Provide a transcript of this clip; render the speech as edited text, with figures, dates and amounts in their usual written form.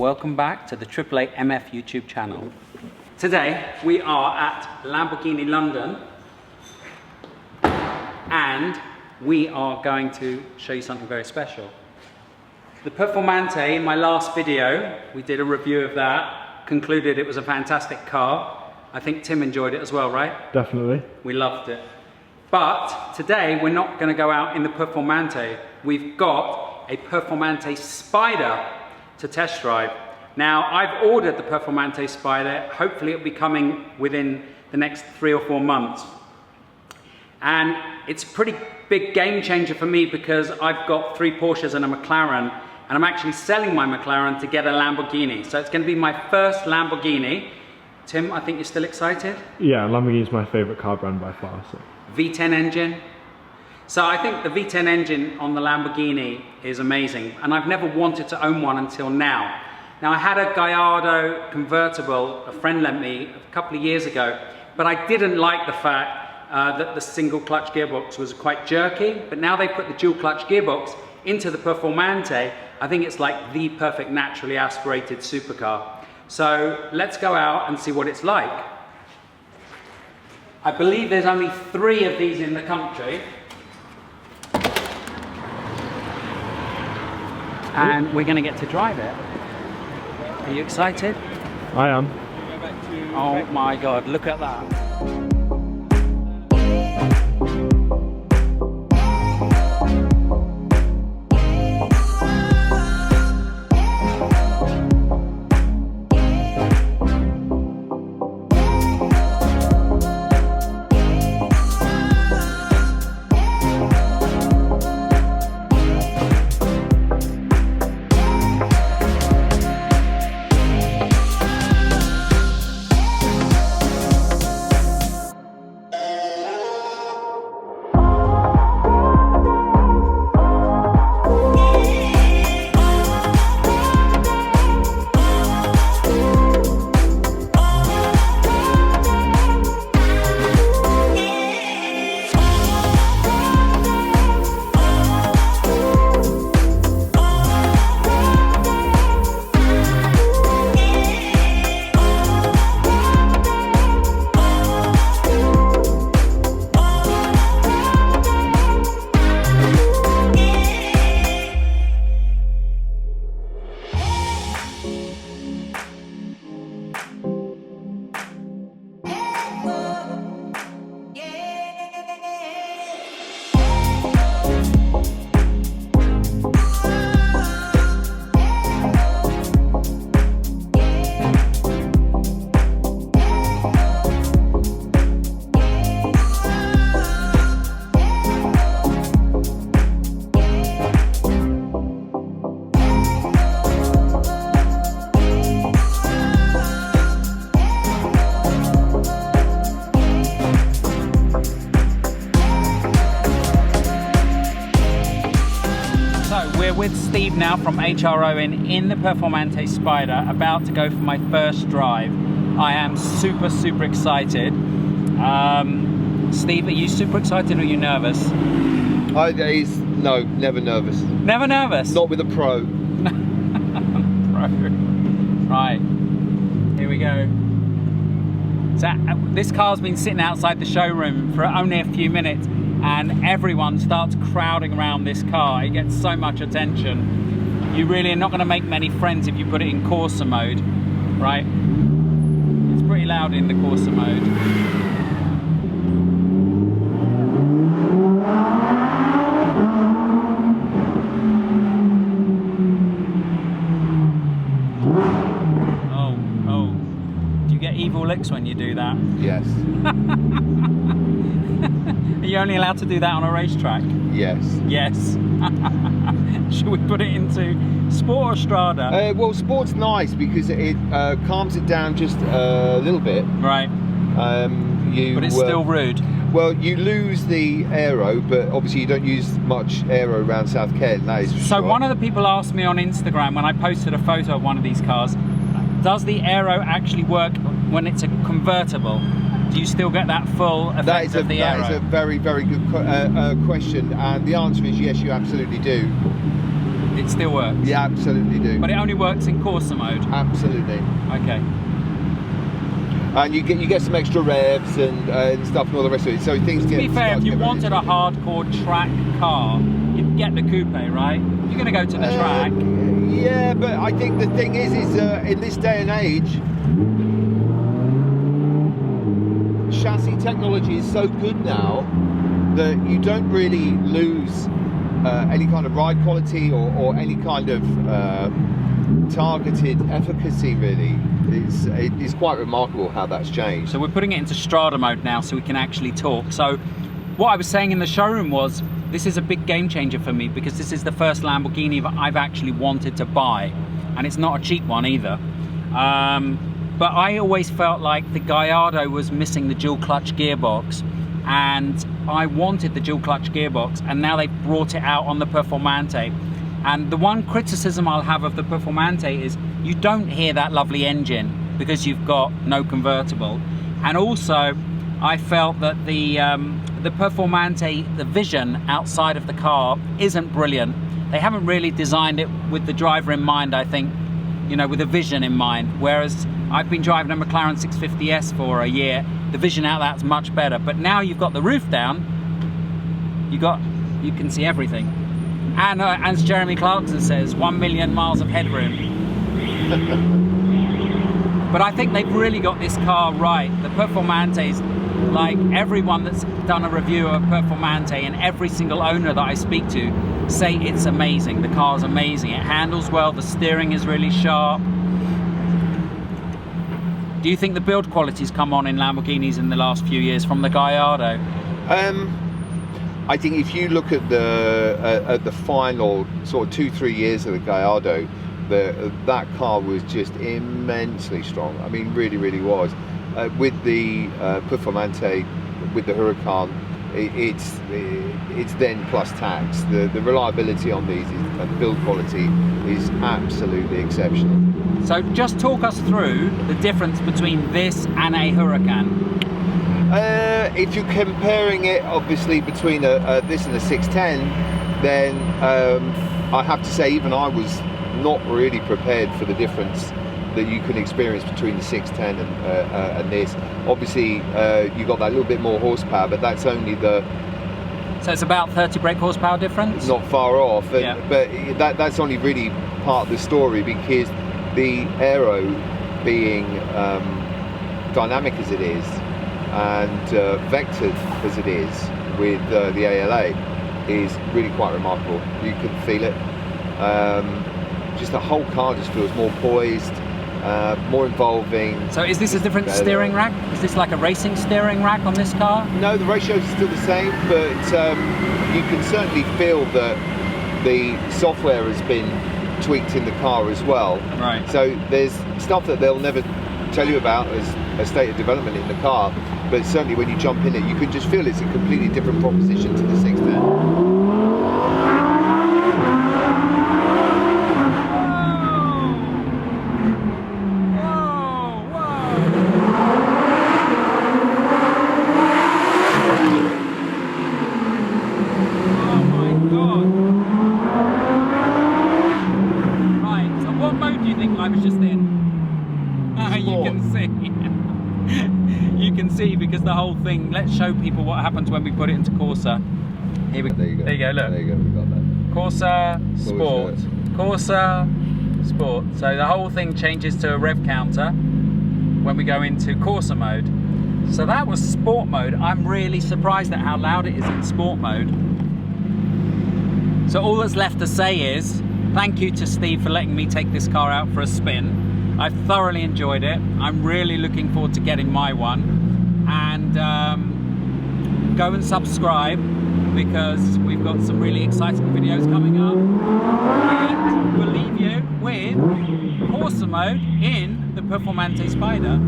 Welcome back to the AAA MF YouTube channel. Today we are at Lamborghini London and we are going to show you something very special. The Performante, in my last video, we did a review of that, concluded it was a fantastic car. I think Tim enjoyed it as well, right? Definitely. We loved it. But today we're not going to go out in the Performante. We've got a Performante Spyder to test drive. Now, I've ordered the Performante Spyder. Hopefully it'll be coming within the next 3 or 4 months. And it's a pretty big game changer for me because I've got 3 Porsches and a McLaren, and I'm actually selling my McLaren to get a Lamborghini. So it's going to be my first Lamborghini. Tim, I think you're still excited? Yeah, Lamborghini is my favourite car brand by far. So. V10 engine. So I think the V10 engine on the Lamborghini is amazing, and I've never wanted to own one until now. Now, I had a Gallardo convertible a friend lent me a couple of years ago, but I didn't like the fact that the single clutch gearbox was quite jerky, but now they put the dual clutch gearbox into the Performante. I think it's like the perfect naturally aspirated supercar. So let's go out and see what it's like. I believe there's only 3 of these in the country. And we're going to get to drive it. Are you excited? I am. Oh my God, look at that. With Steve now from HR Owen in the Performante Spyder, about to go for my first drive. I am super excited. Steve, are you super excited or are you nervous? No, never nervous. Never nervous? Not with a pro. Pro. Right, here we go. So this car's been sitting outside the showroom for only a few minutes, and everyone starts crowding around this car. It gets so much attention. You really are not going to make many friends if you put it in Corsa mode, right? It's pretty loud in the Corsa mode. Oh. Do you get evil licks when you do that? Yes. Are you only allowed to do that on a racetrack? Yes. Yes. Should we put it into Sport or Strada? Well, Sport's nice because it calms it down just a little bit. Right. But it's still rude. Well, you lose the aero, but obviously you don't use much aero around South Kent. That is for So sure. one of the people asked me on Instagram when I posted a photo of one of these cars, does the aero actually work when it's a convertible? Do you still get that full effect of the aero? That is a very, very good question, and the answer is yes, you absolutely do. It still works? Yeah, absolutely do. But it only works in Corsa mode? Absolutely. Okay. And you get some extra revs and stuff and all the rest of it. So things get. To be fair, if you wanted a hardcore track car, you'd get the coupe, right? You're going to go to the track. Yeah, but I think the thing is in this day and age, chassis technology is so good now that you don't really lose any kind of ride quality or any kind of targeted efficacy, really. It's quite remarkable how that's changed. So we're putting it into Strada mode now so we can actually talk. So what I was saying in the showroom was, this is a big game changer for me because this is the first Lamborghini that I've actually wanted to buy, and it's not a cheap one either. But I always felt like the Gallardo was missing the dual clutch gearbox, and I wanted the dual clutch gearbox, and now they've brought it out on the Performante. And the one criticism I'll have of the Performante is you don't hear that lovely engine because you've got no convertible. And also I felt that the Performante, the vision outside of the car isn't brilliant. They haven't really designed it with the driver in mind, I think, you know, with a vision in mind. Whereas I've been driving a McLaren 650S for a year, the vision out that's much better. But now you've got the roof down, you can see everything. And as Jeremy Clarkson says, 1 million miles of headroom. But I think they've really got this car right. The Performante's, like everyone that's done a review of Performante and every single owner that I speak to say it's amazing. The car's amazing. It handles well. The steering is really sharp. Do you think the build quality's come on in Lamborghinis in the last few years from the Gallardo? I think if you look at the final sort of 2-3 years of the Gallardo, that car was just immensely strong. I mean, really was. With the Performante, with the Huracan, it's then plus tax. The reliability on these and the build quality is absolutely exceptional. So just talk us through the difference between this and a Huracan. If you're comparing it, obviously, between this and a 610, then I have to say even I was not really prepared for the difference that you can experience between the 610 and this. Obviously, you got that little bit more horsepower, but that's only the... So it's about 30 brake horsepower difference? Not far off, yeah. But that's only really part of the story, because the aero being dynamic as it is, and vectored as it is with the ALA, is really quite remarkable. You can feel it. Just the whole car just feels more poised, more involving. So is this a different steering rack? Is this like a racing steering rack on this car? No, the ratios are still the same, but you can certainly feel that the software has been tweaked in the car as well. Right. So there's stuff that they'll never tell you about as a state of development in the car, but certainly when you jump in it, you can just feel it's a completely different proposition to the 610. Because the whole thing, let's show people what happens when we put it into Corsa. Here we go. There you go, look. There you go, we got that. Corsa Sport. Corsa Sport. So the whole thing changes to a rev counter when we go into Corsa mode. So that was Sport mode. I'm really surprised at how loud it is in Sport mode. So all that's left to say is, thank you to Steve for letting me take this car out for a spin. I've thoroughly enjoyed it. I'm really looking forward to getting my one. And go and subscribe, because we've got some really exciting videos coming up, and we'll leave you with Corsa mode in the Performante Spyder.